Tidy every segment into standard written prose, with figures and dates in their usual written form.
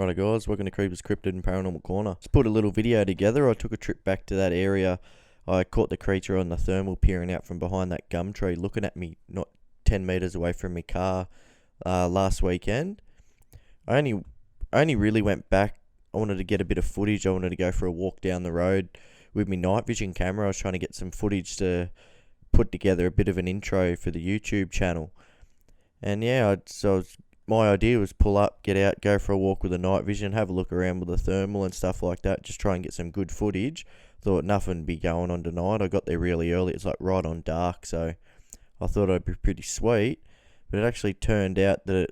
Righto guys, welcome to Creepers, Cryptid and Paranormal Corner. Just put a little video together. I took a trip back to that area. I caught the creature on the thermal peering out from behind that gum tree, looking at me not 10 metres away from my car last weekend. I only really went back. I wanted to get a bit of footage. I wanted to go for a walk down the road with my night vision camera. I was trying to get some footage to put together a bit of an intro for the YouTube channel. And yeah, my idea was pull up, get out, go for a walk with the night vision, have a look around with the thermal and stuff like that, just try and get some good footage. Thought nothing would be going on tonight. I got there really early. It's like right on dark, so I thought it'd be pretty sweet. But it actually turned out that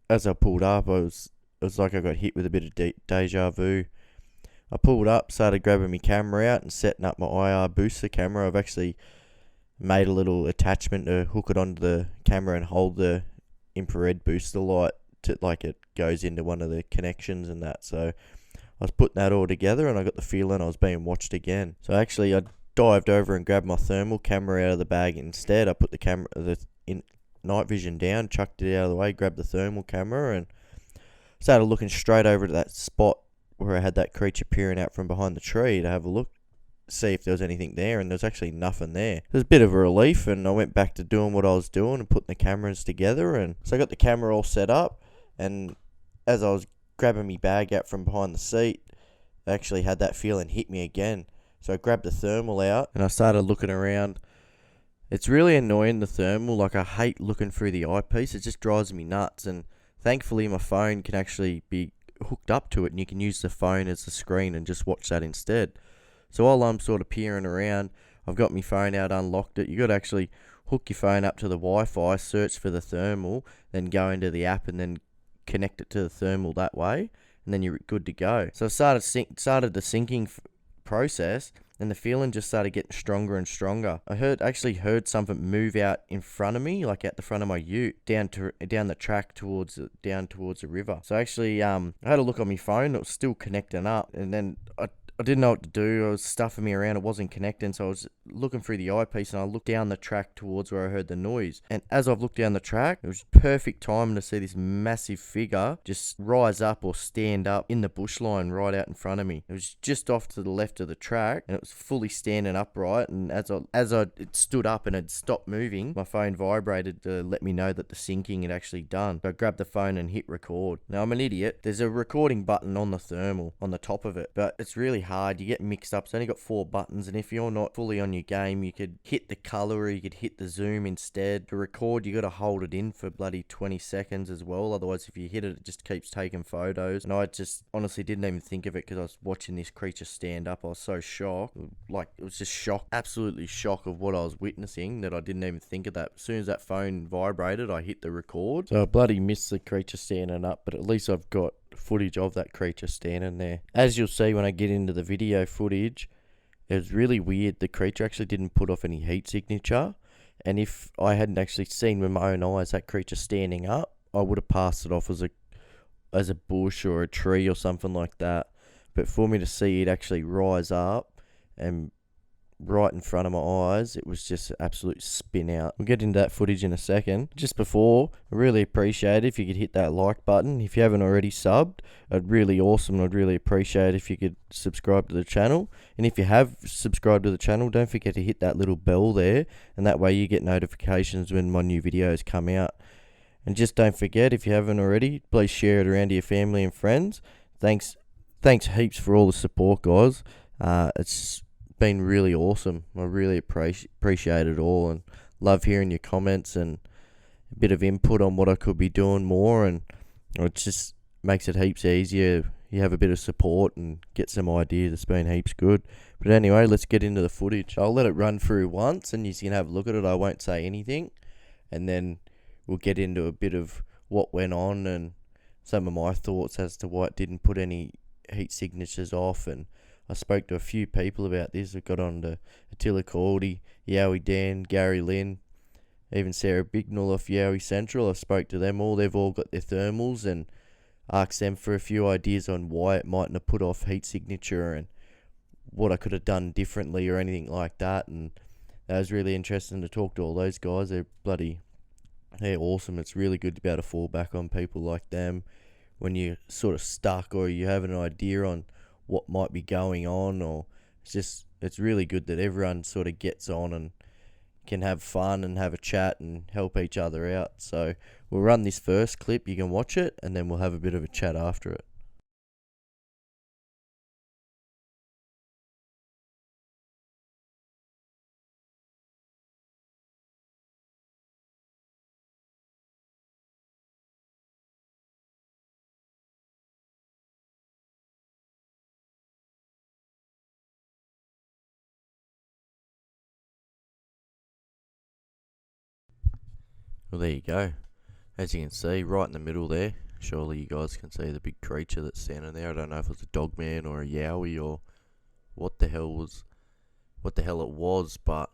as I pulled up, it was like I got hit with a bit of deja vu. I pulled up, started grabbing my camera out and setting up my IR booster camera. I've actually made a little attachment to hook it onto the camera and hold the infrared booster light to, like, it goes into one of the connections and that. So I was putting that all together and I got the feeling I was being watched again. So actually I dived over and grabbed my thermal camera out of the bag instead. I put the night vision down, chucked it out of the way, grabbed the thermal camera and started looking straight over to that spot where I had that creature peering out from behind the tree to have a look, see if there was anything there, and there's actually nothing there. It was a bit of a relief, and I went back to doing what I was doing and putting the cameras together. And so I got the camera all set up, and as I was grabbing my bag out from behind the seat, I actually had that feeling hit me again. So I grabbed the thermal out and I started looking around. It's really annoying, the thermal. Like, I hate looking through the eyepiece. It just drives me nuts. And thankfully my phone can actually be hooked up to it, and you can use the phone as the screen and just watch that instead. So while I'm sort of peering around, I've got my phone out, unlocked it. You got to actually hook your phone up to the Wi-Fi, search for the thermal, then go into the app and then connect it to the thermal that way, and then you're good to go. So I started the syncing process, and the feeling just started getting stronger and stronger. I actually heard something move out in front of me, like out the front of my ute, down the track towards the river. So actually, I had a look on my phone. It was still connecting up, and then I didn't know what to do. I was stuffing me around. It wasn't connecting, so I was looking through the eyepiece, and I looked down the track towards where I heard the noise. And as I've looked down the track, it was perfect timing to see this massive figure just rise up or stand up in the bush line right out in front of me. It was just off to the left of the track, and it was fully standing upright. And as it stood up and had stopped moving, my phone vibrated to let me know that the syncing had actually done. So I grabbed the phone and hit record. Now, I'm an idiot. There's a recording button on the thermal on the top of it, but it's really hard. You get mixed up. It's only got 4 buttons, and if you're not fully on your game, you could hit the color or you could hit the zoom instead. To record, you got to hold it in for bloody 20 seconds as well. Otherwise, if you hit it, it just keeps taking photos. And I just honestly didn't even think of it because I was watching this creature stand up. I was so shocked. Like, it was just shock, absolutely shock of what I was witnessing, that I didn't even think of that. As soon as that phone vibrated, I hit the record. So I bloody missed the creature standing up, but at least I've got footage of that creature standing there. As you'll see when I get into the video footage, it was really weird. The creature actually didn't put off any heat signature, and if I hadn't actually seen with my own eyes that creature standing up, I would have passed it off as a bush or a tree or something like that. But for me to see it actually rise up and right in front of my eyes, it was just an absolute spin out. We'll get into that footage in a second. Just before, I really appreciate it if you could hit that like button. If you haven't already subbed, I'd really awesome. I'd really appreciate if you could subscribe to the channel. And if you have subscribed to the channel, don't forget to hit that little bell there, and that way you get notifications when my new videos come out. And just don't forget, if you haven't already, please share it around to your family and friends. Thanks heaps for all the support, guys. It's been really awesome. I really appreciate it all, and love hearing your comments and a bit of input on what I could be doing more, and it just makes it heaps easier. You have a bit of support and get some ideas. It's been heaps good. But anyway, let's get into the footage. I'll let it run through once and you can have a look at it. I won't say anything, and then we'll get into a bit of what went on and some of my thoughts as to why it didn't put any heat signatures off. And I spoke to a few people about this. I got on to Attila Cordy, Yowie Dan, Gary Lynn, even Sarah Bignall off Yowie Central. I spoke to them all. They've all got their thermals, and asked them for a few ideas on why it mightn't have put off heat signature and what I could have done differently or anything like that. And that was really interesting to talk to all those guys. They're awesome. It's really good to be able to fall back on people like them when you're sort of stuck or you have an idea on what might be going on, or it's really good that everyone sort of gets on and can have fun and have a chat and help each other out. So we'll run this first clip, you can watch it, and then we'll have a bit of a chat after it. Well, there you go. As you can see, right in the middle there, surely you guys can see the big creature that's standing there. I don't know if it's a Dogman or a Yowie or what the hell it was, but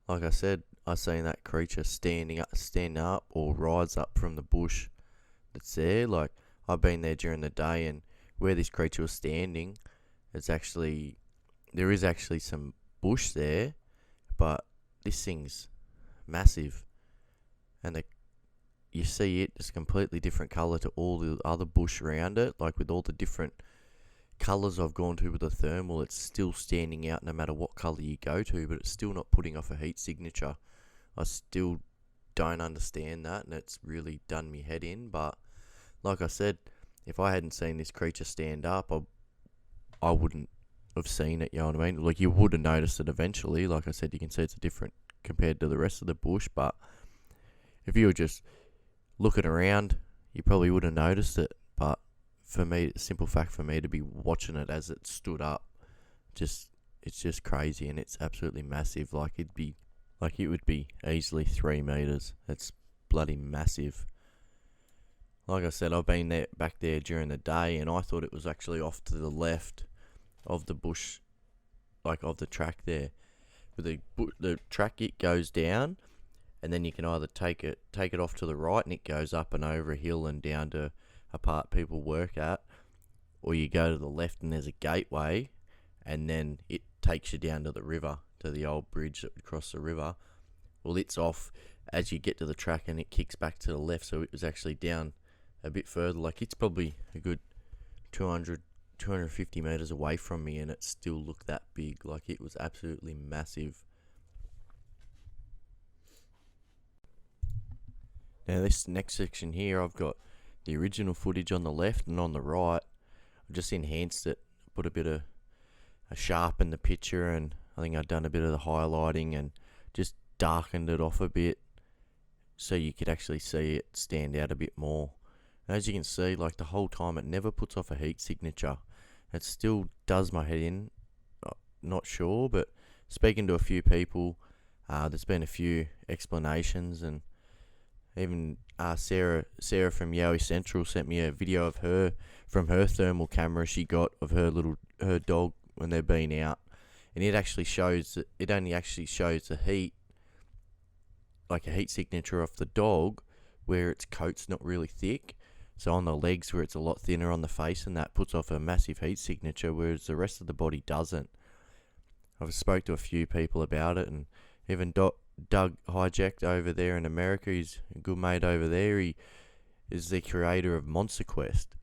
like I said, I seen that creature stand up or rise up from the bush that's there. Like, I've been there during the day, and where this creature was standing, there is actually some bush there, but this thing's massive, and you see it just completely different colour to all the other bush around it. Like, with all the different colours I've gone to with the thermal, it's still standing out no matter what colour you go to, but it's still not putting off a heat signature. I still don't understand that, and it's really done me head in. But like I said, if I hadn't seen this creature stand up, I wouldn't have seen it, you know what I mean? Like, you would have noticed it eventually. Like I said, you can see it's different compared to the rest of the bush, but if you were just looking around, you probably would have noticed it. But for me, it's a simple fact for me to be watching it as it stood up, it's just crazy, and it's absolutely massive. Like, it would be easily 3 meters. It's bloody massive. Like I said, I've been back there during the day, and I thought it was actually off to the left of the bush, like of the track there. But the track, it goes down, and then you can either take it off to the right, and it goes up and over a hill and down to a part people work at, or you go to the left and there's a gateway, and then it takes you down to the river, to the old bridge that would cross the river. Well, it's off as you get to the track, and it kicks back to the left, so it was actually down a bit further. Like, it's probably a good 250 meters away from me, and it still looked that big. Like, it was absolutely massive. Now, this next section here, I've got the original footage on the left, and on the right, I've just enhanced it, put a bit of a sharp in the picture, and I think I've done a bit of the highlighting and just darkened it off a bit so you could actually see it stand out a bit more. And as you can see, like, the whole time it never puts off a heat signature. It still does my head in, not sure, but speaking to a few people, there's been a few explanations, and even Sarah from Yowie Central sent me a video of her from her thermal camera she got of her dog when they've been out, and it only actually shows the heat, like a heat signature off the dog where its coat's not really thick. So on the legs, where it's a lot thinner on the face, and that puts off a massive heat signature, whereas the rest of the body doesn't. I've spoke to a few people about it, and even Doug Hijacked over there in America, he's a good mate over there. He is the creator of Monster Quest,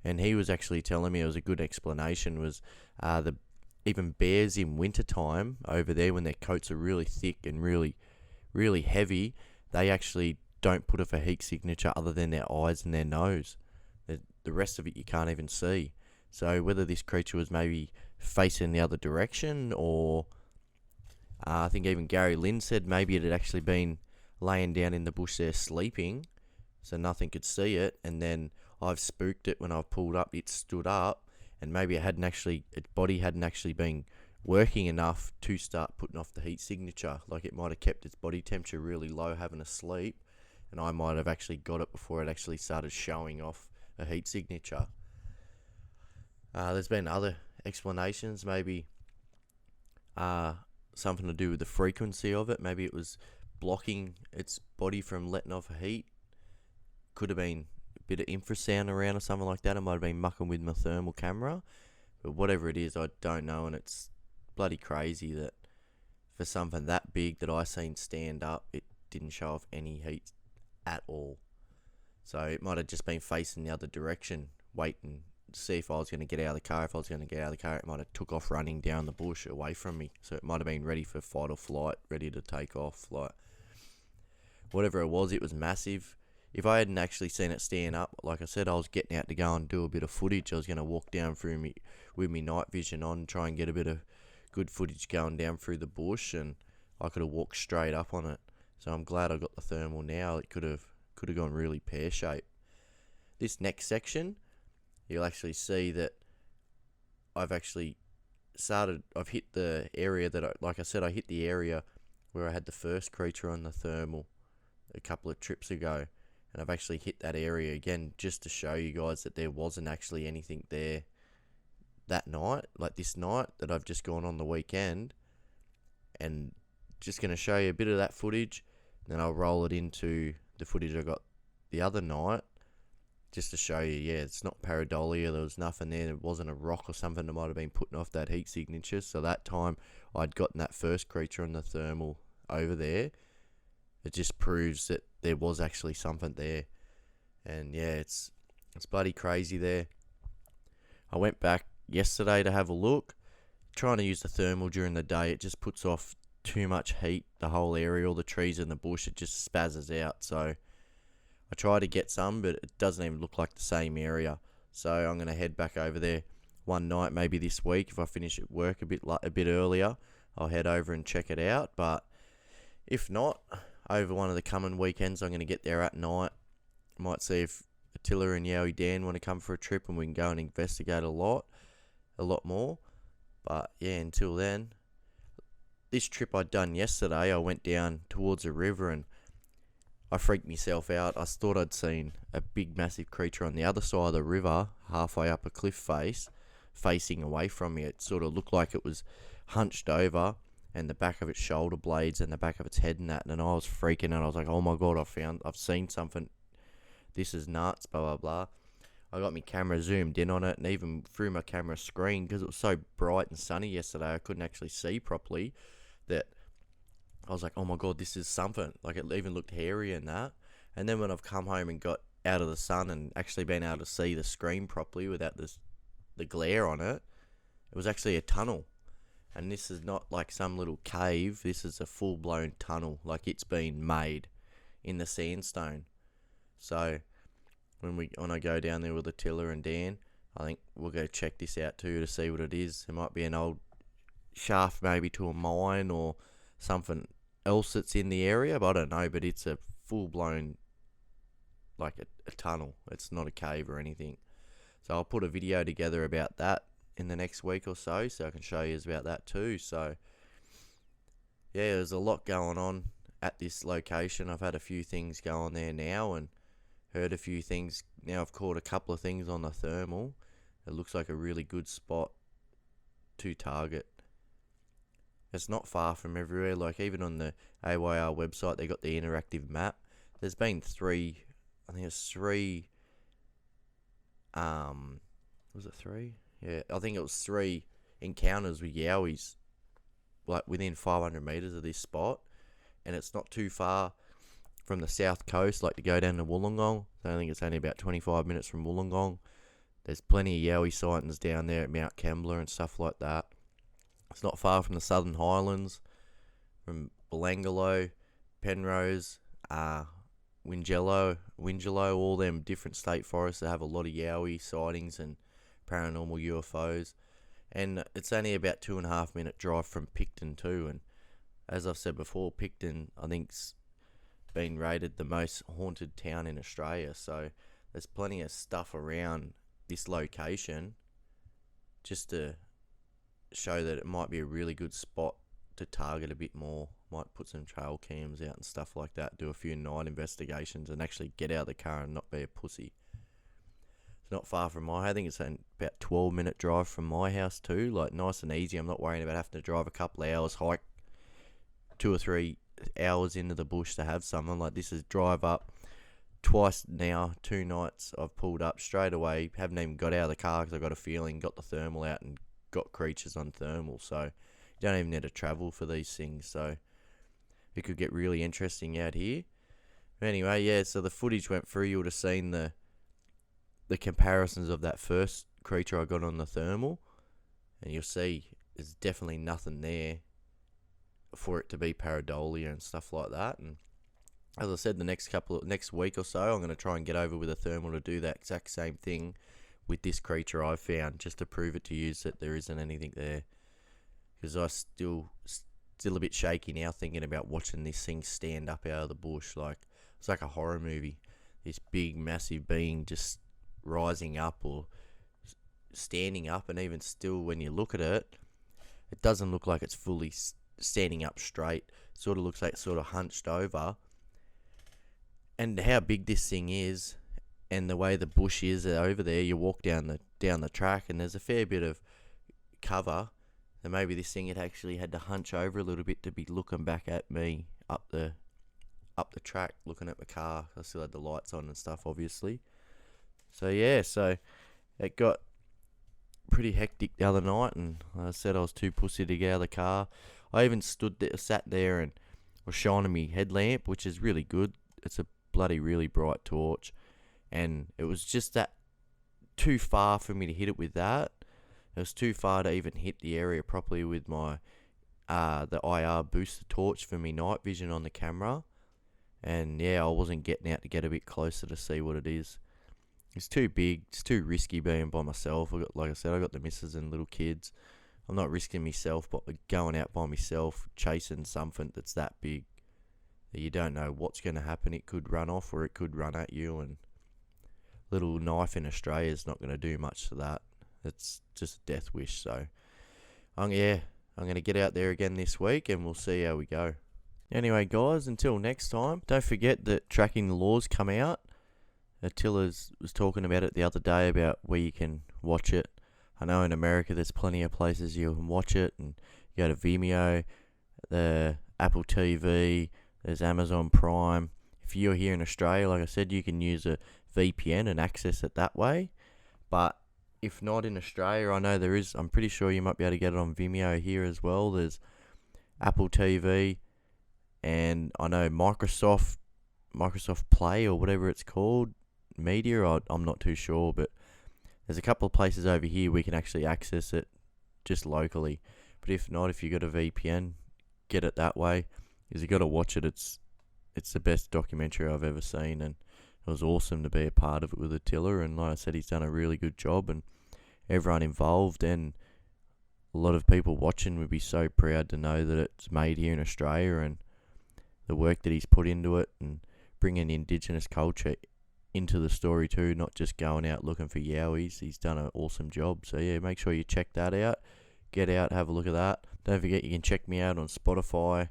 and he was actually telling me, it was a good explanation, was even bears in wintertime over there, when their coats are really thick and really, really heavy, they actually don't put off a heat signature other than their eyes and their nose. The rest of it you can't even see. So whether this creature was maybe facing the other direction, or I think even Gary Lynn said maybe it had actually been laying down in the bush there sleeping, so nothing could see it, and then I've spooked it when I've pulled up, it stood up, and maybe its body hadn't actually been working enough to start putting off the heat signature. Like, it might have kept its body temperature really low having a sleep, and I might have actually got it before it actually started showing off a heat signature. There's been other explanations, maybe something to do with the frequency of it. Maybe it was blocking its body from letting off heat. Could have been a bit of infrasound around or something like that. I might have been mucking with my thermal camera, but whatever it is, I don't know. And it's bloody crazy that for something that big that I seen stand up, it didn't show off any heat at all. So it might have just been facing the other direction, waiting to see if I was going to get out of the car. If I was going to get out of the car, it might have took off running down the bush away from me. So it might have been ready for fight or flight, ready to take off. Like, whatever it was massive. If I hadn't actually seen it stand up, like I said, I was getting out to go and do a bit of footage. I was going to walk down through me with me night vision on, try and get a bit of good footage going down through the bush, and I could have walked straight up on it. So I'm glad I got the thermal now. It could have gone really pear-shaped. This next section, you'll actually see that I've hit the area that, I hit the area where I had the first creature on the thermal a couple of trips ago. And I've actually hit that area again just to show you guys that there wasn't actually anything there that night, like this night that I've just gone on the weekend. And just going to show you a bit of that footage, and then I'll roll it into the footage I got the other night, just to show you, yeah, it's not pareidolia, there was nothing there, it wasn't a rock or something that might have been putting off that heat signature. So that time I'd gotten that first creature on the thermal over there. It just proves that there was actually something there. And yeah, it's bloody crazy there. I went back yesterday to have a look. Trying to use the thermal during the day, it just puts off too much heat. The whole area, all the trees in the bush, it just spazzes out. So I try to get some, but it doesn't even look like the same area. So I'm going to head back over there one night, maybe this week. If I finish at work a bit earlier, I'll head over and check it out. But if not, over one of the coming weekends, I'm going to get there at night. Might see if Attila and Yowie Dan want to come for a trip, and we can go and investigate a lot more. But yeah, until then, this trip I'd done yesterday, I went down towards a river and I freaked myself out. I thought I'd seen a big massive creature on the other side of the river, halfway up a cliff face, facing away from me. It sort of looked like it was hunched over, and the back of its shoulder blades and the back of its head and that, and I was freaking out. I was like, oh my god, I've seen something. This is nuts, blah blah blah. I got my camera zoomed in on it, and even through my camera screen, because it was so bright and sunny yesterday, I couldn't actually see properly, that I was like, oh my god, this is something. Like, it even looked hairy and that. And then when I've come home and got out of the sun and actually been able to see the screen properly without the glare on it, it was actually a tunnel. And this is not like some little cave. This is a full-blown tunnel, like it's been made in the sandstone. So when I go down there with Attila and Dan, I think we'll go check this out too to see what it is. It might be an old shaft maybe to a mine or something else that's in the area, but I don't know. But it's a full-blown, like a tunnel. It's not a cave or anything. So I'll put a video together about that in the next week or so I can show you about that too. So yeah, there's a lot going on at this location. I've had a few things go on there now and heard a few things. Now I've caught a couple of things on the thermal. It looks like a really good spot to target. It's not far from everywhere. Like, even on the AYR website, they got the interactive map. There's been three, was it three? Yeah, I think it was 3 encounters with yowies, like within 500 metres of this spot. And it's not too far from the south coast, like to go down to Wollongong. I think it's only about 25 minutes from Wollongong. There's plenty of yowie sightings down there at Mount Kembla and stuff like that. It's not far from the Southern Highlands, from Belangolo, Penrose, Wingello, all them different state forests that have a lot of yowie sightings and paranormal UFOs. And it's only about 2.5 minute drive from Picton too. And as I've said before, Picton, I think's been rated the most haunted town in Australia. So there's plenty of stuff around this location just to show that it might be a really good spot to target a bit more. Might put some trail cams out and stuff like that, do a few night investigations and actually get out of the car and not be a pussy. It's not far from I think it's about 12-minute drive from my house too, like nice and easy. I'm not worrying about having to drive a couple of hours, hike 2 or 3 hours into the bush to have something. Like, this is drive up twice now, 2 nights I've pulled up straight away, haven't even got out of the car because I got a feeling, got the thermal out and got creatures on thermal. So you don't even need to travel for these things. So it could get really interesting out here. Anyway, yeah, so the footage went through. You would have seen the comparisons of that first creature I got on the thermal, and you'll see there's definitely nothing there for it to be pareidolia and stuff like that. And as I said, the next week or so, I'm going to try and get over with a thermal to do that exact same thing with this creature I found, just to prove it to you that there isn't anything there. Because I still a bit shaky now thinking about watching this thing stand up out of the bush. Like, it's like a horror movie. This big, massive being just rising up or standing up, and even still, when you look at it, it doesn't look like it's fully standing up straight. It sort of looks like it's sort of hunched over. And how big this thing is, and the way the bush is over there, you walk down the track, and there's a fair bit of cover. And maybe this thing had actually had to hunch over a little bit to be looking back at me up the track, looking at my car. I still had the lights on and stuff, obviously. So yeah, so it got pretty hectic the other night, and like I said, I was too pussy to get out of the car. I even sat there and was shining my headlamp, which is really good. It's a bloody really bright torch, and it was just that too far for me to hit it with that. It was too far to even hit the area properly with my the IR booster torch for me night vision on the camera. And yeah, I wasn't getting out to get a bit closer to see what it is. It's too big. It's too risky being by myself. Like I said, I got the missus and little kids. I'm not risking myself, but going out by myself, chasing something that's that big, that you don't know what's going to happen. It could run off or it could run at you, and little knife in Australia is not going to do much to that. It's just a death wish. So, I'm going to get out there again this week, and we'll see how we go. Anyway, guys, until next time, don't forget that Tracking the Laws come out. Attila was talking about it the other day, about where you can watch it. I know in America there's plenty of places you can watch it, and you go to Vimeo, the Apple TV, there's Amazon Prime. If you're here in Australia, like I said, you can use a VPN and access it that way. But if not in Australia, I know there is, I'm pretty sure you might be able to get it on Vimeo here as well. There's Apple TV, and I know Microsoft Play, or whatever it's called, Media, I'm not too sure, but there's a couple of places over here we can actually access it just locally. But if not, if you got a VPN, get it that way, because you got to watch it. It's the best documentary I've ever seen, and it was awesome to be a part of it with Attila. And like I said, he's done a really good job, and everyone involved and a lot of people watching would be so proud to know that it's made here in Australia, and the work that he's put into it, and bringing Indigenous culture into the story too, not just going out looking for yowies. He's done an awesome job. So yeah, make sure you check that out. Get out, have a look at that. Don't forget you can check me out on Spotify,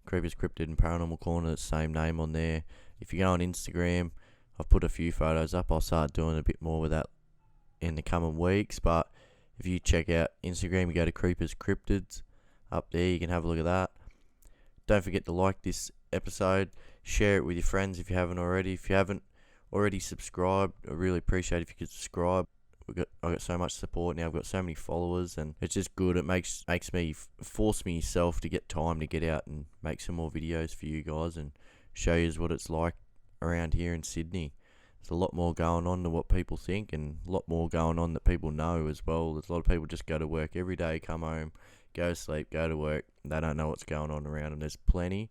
Creepers, Cryptid and Paranormal Corner, the same name on there. If you go on Instagram, I've put a few photos up. I'll start doing a bit more with that in the coming weeks. But if you check out Instagram, you go to Creepers Cryptids, up there you can have a look at that. Don't forget to like this episode, share it with your friends if you haven't already. If you haven't already subscribed, I really appreciate if you could subscribe. I got so much support now. I've got so many followers, and it's just good. It makes me force myself to get time to get out and make some more videos for you guys and show you what it's like around here in Sydney. There's a lot more going on than what people think, and a lot more going on that people know as well. There's a lot of people just go to work every day, come home, go to sleep, go to work. They don't know what's going on around them. There's plenty.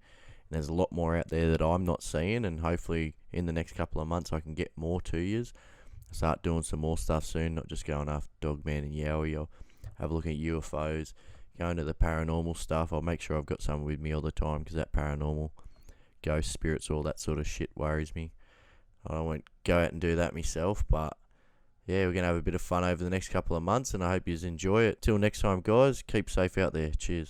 And there's a lot more out there that I'm not seeing, and hopefully in the next couple of months I can get more to yous. Start doing some more stuff soon, not just going after Dogman and Yowie. I'll have a look at UFOs, going to the paranormal stuff. I'll make sure I've got someone with me all the time, because that paranormal, ghost spirits, all that sort of shit worries me. I won't go out and do that myself, but yeah, we're going to have a bit of fun over the next couple of months, and I hope you enjoy it. Till next time, guys, keep safe out there. Cheers.